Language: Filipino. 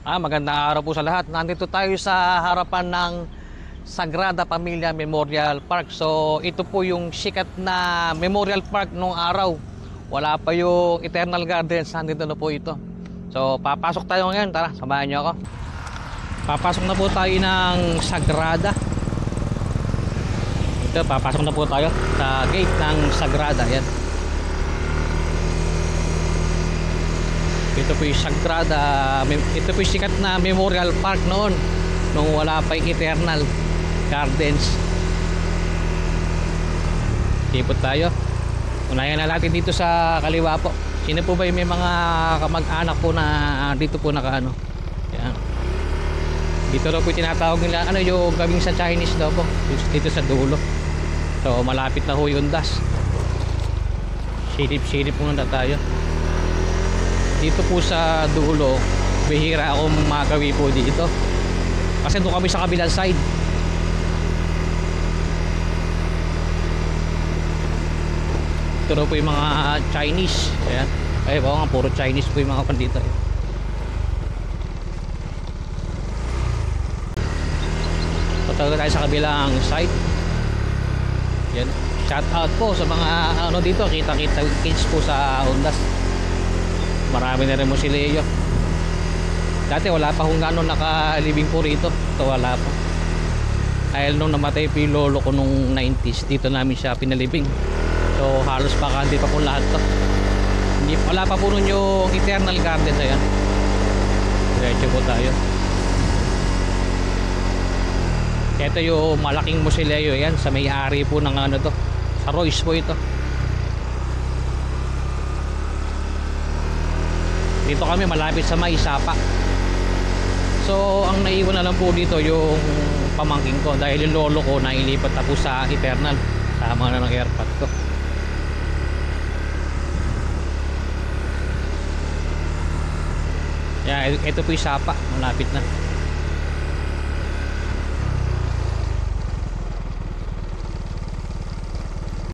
Magandang araw po sa lahat. Nandito tayo sa harapan ng Sagrada Familia Memorial Park. So, ito po yung sikat na Memorial Park nung araw. Wala pa yung Eternal Gardens. Nandito na po ito. So, papasok tayo ngayon. Tara, samahan niyo ako. Papasok na po tayo ng Sagrada. Ito, papasok na po tayo sa gate ng Sagrada. Yan. Ito po yung Sagrada, ito po yung sikat na Memorial Park noon nung wala pa yung Eternal Gardens. Ikot tayo. Unahin na natin dito sa kaliwa po. Sino po ba yung may mga kamag-anak po na dito po nakaano? Yan. Dito daw po tinatawag nila yung gawing sa Chinese daw po, dito sa dulo. So malapit na ho yung das. Silip-silip muna tayo. Dito po sa dulo, bihira akong magawi po dito. Kasi doon kami sa kabilang side. Ito po yung mga Chinese. Ayan. Ay, baka nga puro Chinese po yung mga kandito. Patagal tayo sa kabilang side. Yan. Shout out po sa mga dito. Kita-kita kids po sa Hondas. Marami na rin mo si Leo. Dati wala pa kung gano'n nakalibing po rito. Ito wala pa. Dahil nung namatay po yung lolo ko nung 90s, dito namin siya pinalibing. So halos bakante pa po lahat to. Wala pa po nun yung Eternal Gardens. Ayan. Diretso po tayo. Ito yung malaking musileo. Ayan, sa may-ari po ng to. Sa Royce po ito. Dito kami malapit sa May Sapa. So ang naiwan na lang po dito yung pamangkin ko dahil yung lolo ko nailipat na po sa Eternal. Tama na ng airpot ko. Yeah, ito po yung Sapa, malapit na.